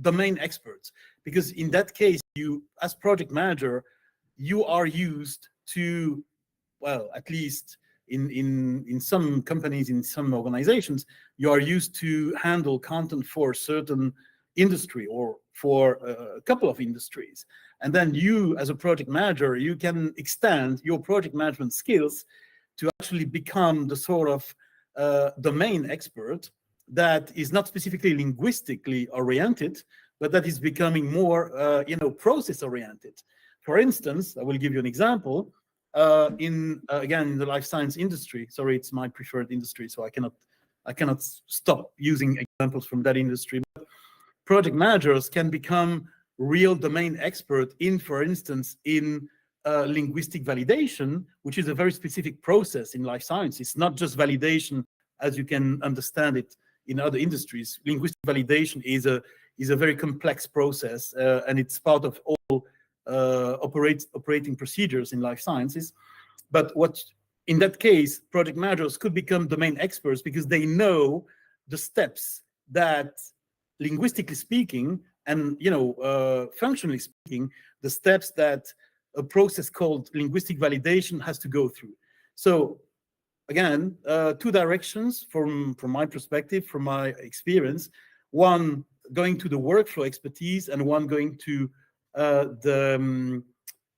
domain experts, because in that case, you, as project manager, you are used to, well, at least in some companies, in some organizations, you are used to handle content for a certain industry or for a couple of industries. And then you, as a project manager, you can extend your project management skills to actually become the sort of domain expert that is not specifically linguistically oriented, but that is becoming more, process oriented. For instance, I will give you an example. Again, in the life science industry, sorry, it's my preferred industry, so I cannot stop using examples from that industry. But project managers can become real domain expert in, for instance, in linguistic validation, which is a very specific process in life science. It's not just validation as you can understand it in other industries. Linguistic validation is a very complex process, and it's part of all operating procedures in life sciences. But what, in that case, project managers could become domain experts because they know the steps that, linguistically speaking and functionally speaking, the steps that a process called linguistic validation has to go through. So again, two directions from my perspective, from my experience: one going to the workflow expertise, and one going to the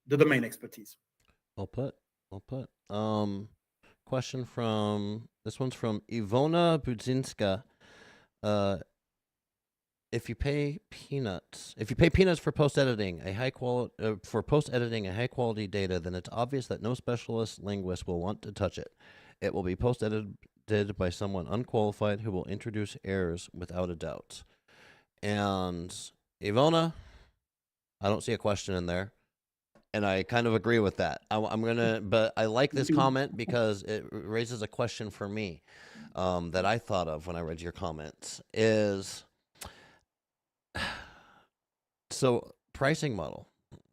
domain expertise. Well put. Question from, this one's from Ivona Budzinska. If you pay peanuts for post-editing a high quality data, then it's obvious that no specialist linguist will want to touch it. It will be post-edited by someone unqualified who will introduce errors without a doubt. And Ivona, I don't see a question in there. And I kind of agree with that. I'm gonna, but I like this comment because it raises a question for me that I thought of when I read your comments. Is so pricing model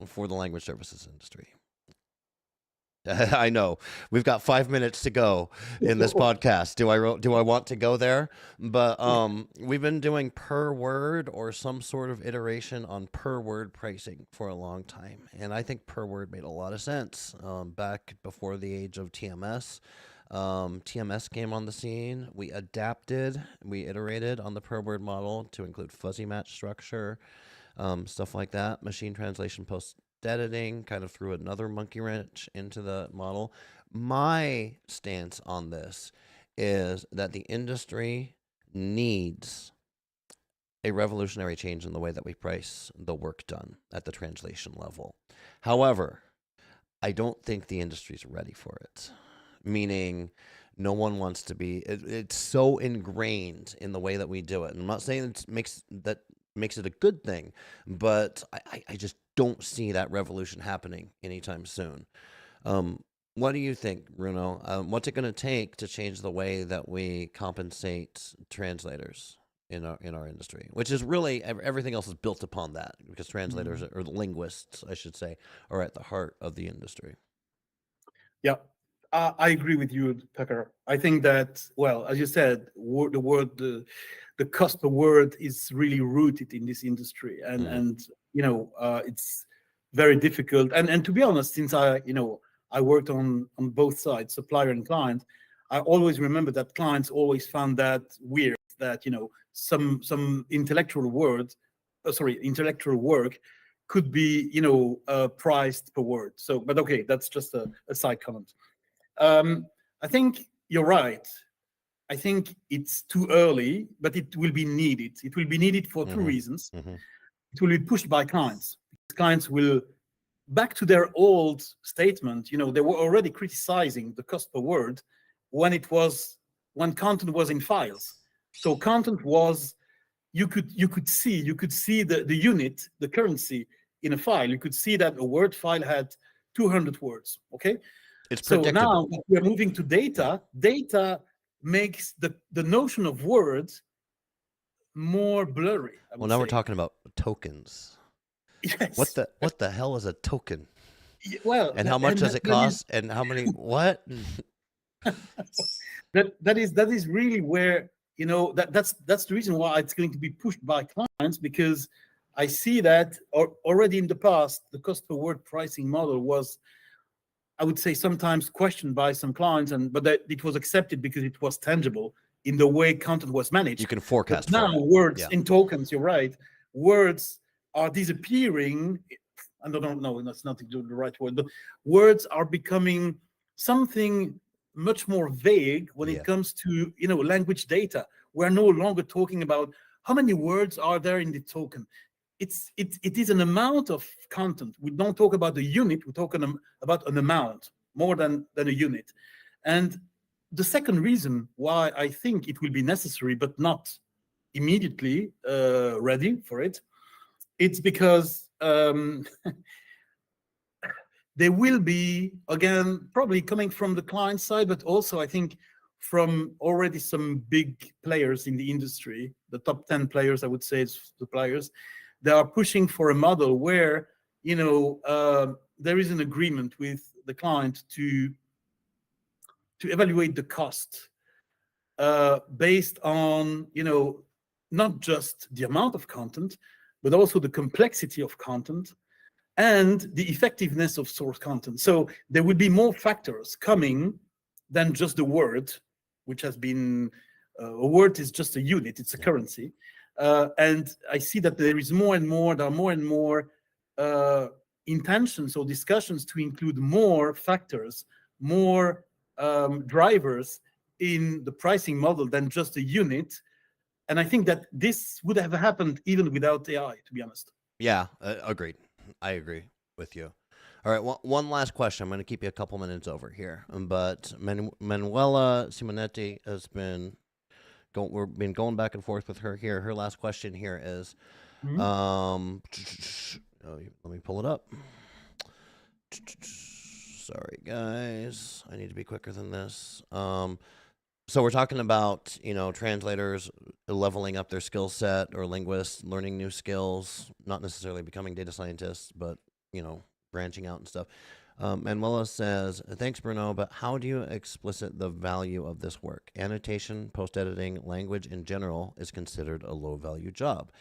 for the language services industry. I know we've got 5 minutes to go in this podcast. Do I want to go there? But we've been doing per word or some sort of iteration on per word pricing for a long time, and I think per word made a lot of sense back before the age of TMS. TMS came on the scene. We adapted, we iterated on the per word model to include fuzzy match structure, stuff like that. Machine translation post editing kind of threw another monkey wrench into the model. My stance on this is that the industry needs a revolutionary change in the way that we price the work done at the translation level. However, I don't think the industry's ready for it. Meaning, no one wants to be. It's so ingrained in the way that we do it. And I'm not saying it makes it a good thing, but I just don't see that revolution happening anytime soon. What do you think, Bruno? What's it going to take to change the way that we compensate translators in our industry? Which is really everything else is built upon that, because translators or linguists, I should say, are at the heart of the industry. Yeah, I agree with you, Tucker. I think that, well, as you said, the cost per word is really rooted in this industry, and it's very difficult. And to be honest, since I worked on both sides, supplier and client, I always remember that clients always found that weird that some intellectual work could be priced per word. So, but okay, that's just a side comment. I think you're right. I think it's too early, but it will be needed. It will be needed for two reasons. It will be pushed by clients. Clients will, back to their old statement, they were already criticizing the cost per word when content was in files. So content was, you could see the unit, the currency in a file. You could see that a Word file had 200 words. Okay, it's predictable. So now we're moving to data. Data makes the notion of words more blurry. Well, now we're talking about tokens. Yes. What the hell is a token? Well, and how much does it cost? And how many? What? that is really where that's the reason why it's going to be pushed by clients, because I see that already in the past the cost per word pricing model was, I would say, sometimes questioned by some clients, but that it was accepted because it was tangible in the way content was managed. You can forecast. But now words in tokens, you're right. Words are disappearing. I don't know, that's not the right word, but words are becoming something much more vague when it comes to language data. We're no longer talking about how many words are there in the token. It is an amount of content. We don't talk about the unit. We're talking about an amount more than a unit. And the second reason why I think it will be necessary but not immediately ready for it, it's because there will be, again, probably coming from the client side, but also I think from already some big players in the industry, the top 10 players, I would say, suppliers, they are pushing for a model where there is an agreement with the client to evaluate the cost based on not just the amount of content, but also the complexity of content and the effectiveness of source content. So there will be more factors coming than just the word, which has been a word is just a unit, it's a currency. And I see that there are more and more intentions or discussions to include more factors, more drivers in the pricing model than just a unit. And I think that this would have happened even without AI, to be honest. Yeah, agreed. I agree with you. All right, one last question. I'm going to keep you a couple minutes over here. But Manuela Simonetti has been we've been going back and forth with her here. Her last question here is, Oh, let me pull it up. Sorry, guys. I need to be quicker than this. So we're talking about, translators leveling up their skill set, or linguists learning new skills, not necessarily becoming data scientists, but, branching out and stuff. Manuela says, thanks, Bruno, but how do you explicit the value of this work? Annotation, post-editing, language in general is considered a low-value job.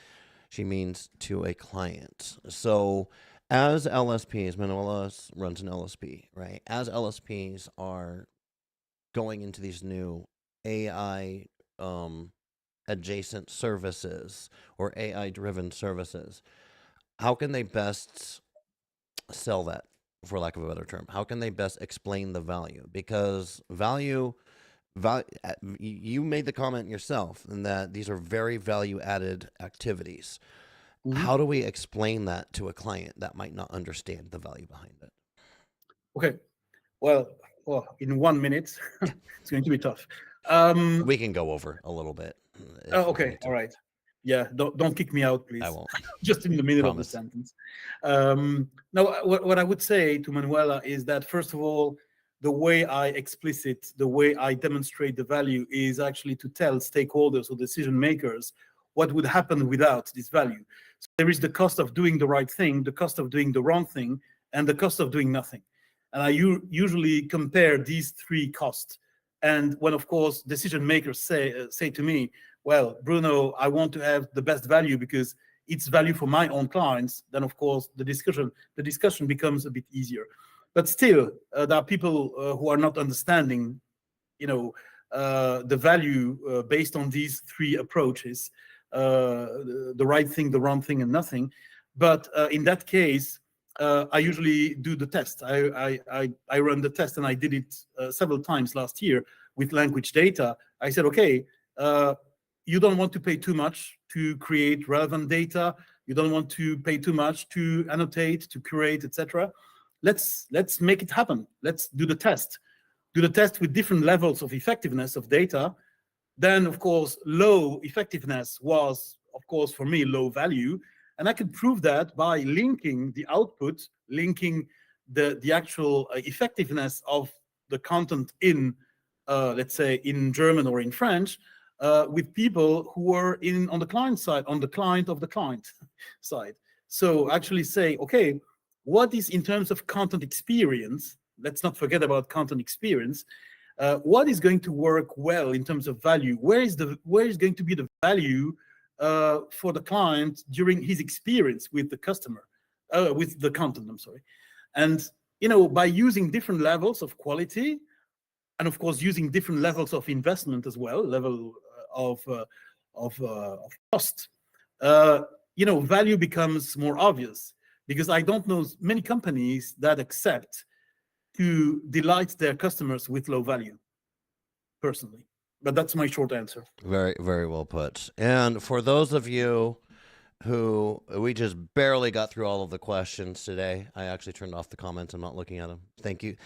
She means to a client. So as LSPs, Manuela runs an LSP, right? As LSPs are going into these new AI adjacent services or AI driven services, how can they best sell that, for lack of a better term? How can they best explain the value? Because you made the comment yourself in that these are very value added activities. Mhm. How do we explain that to a client that might not understand the value behind it? Okay. Well, in 1 minute, it's going to be tough. Um, We can go over a little bit if we okay. need to. All right. Yeah. Don't kick me out, I please. won't. Just in the middle of the Promise. sentence. No, what I would say to Manuela is that, first of all, the way I demonstrate the value is actually to tell stakeholders or decision makers what would happen without this value. So there is the cost of doing the right thing, the cost of doing the wrong thing, and the cost of doing nothing. And I usually compare these three costs. And when, of course, decision makers say to me, well, Bruno, I want to have the best value because it's value for my own clients, then of course the discussion becomes a bit easier. But still, there are people who are not understanding, the value based on these three approaches: the right thing, the wrong thing, and nothing. But in that case, I usually do the test. I run the test, and I did it several times last year with language data. I said, okay, you don't want to pay too much to create relevant data. You don't want to pay too much to annotate, to curate, etc. Let's make it happen. Let's do the test. Do the test with different levels of effectiveness of data. Then, of course, low effectiveness was, of course, for me, low value. And I could prove that by linking the output, linking the actual effectiveness of the content in, let's say, in German or in French, with people who are on the client side, on the client of the client side. So actually say, okay, what is in terms of content experience? Let's not forget about content experience. What is going to work well in terms of value? Where is going to be the value for the client during his experience with the customer, with the content? I'm sorry, and by using different levels of quality, and of course using different levels of investment as well, level of cost, value becomes more obvious, because I don't know many companies that accept to delight their customers with low value, personally. But that's my short answer. Very, very well put. And for those of you who we just barely got through all of the questions today, I actually turned off the comments. I'm not looking at them. Thank you,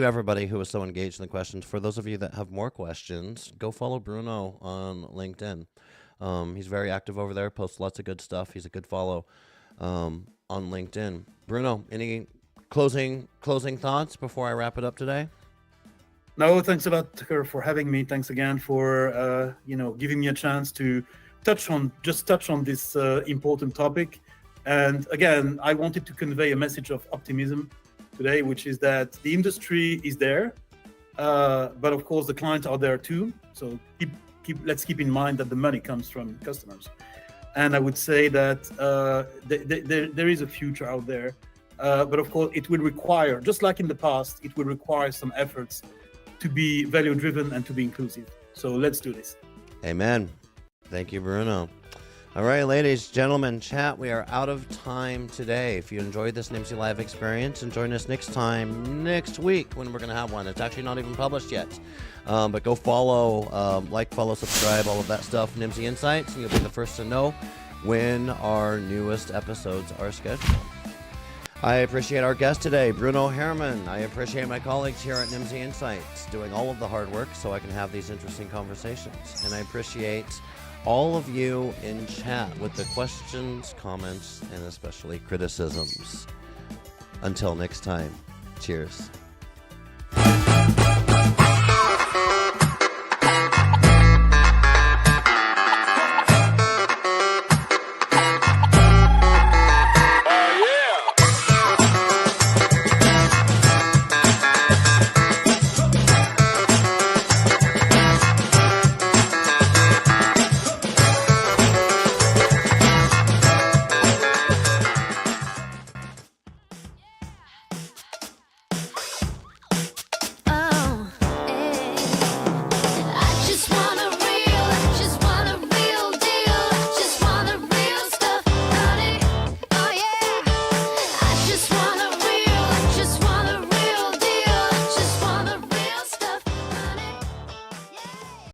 everybody who was so engaged in the questions. For those of you that have more questions, go follow Bruno on LinkedIn. He's very active over there. Posts lots of good stuff. He's a good follow on LinkedIn. Bruno, any closing thoughts before I wrap it up today? No, thanks a lot, Tucker, for having me. Thanks again for giving me a chance to touch on this important topic. And again, I wanted to convey a message of optimism today, which is that the industry is there, but of course the clients are there too. So let's keep in mind that the money comes from customers. And I would say that there is a future out there, but of course it will require, just like in the past, it will require some efforts to be value driven and to be inclusive. So let's do this. Amen. Thank you, Bruno. All right, ladies, gentlemen, chat, we are out of time today. If you enjoyed this NIMSY Live experience, and join us next time, next week, when we're going to have one. It's actually not even published yet. But go follow, follow, subscribe, all of that stuff, NIMSY Insights, and you'll be the first to know when our newest episodes are scheduled. I appreciate our guest today, Bruno Herrmann. I appreciate my colleagues here at NIMSY Insights doing all of the hard work so I can have these interesting conversations. And I appreciate all of you in chat with the questions, comments, and especially criticisms. Until next time, cheers.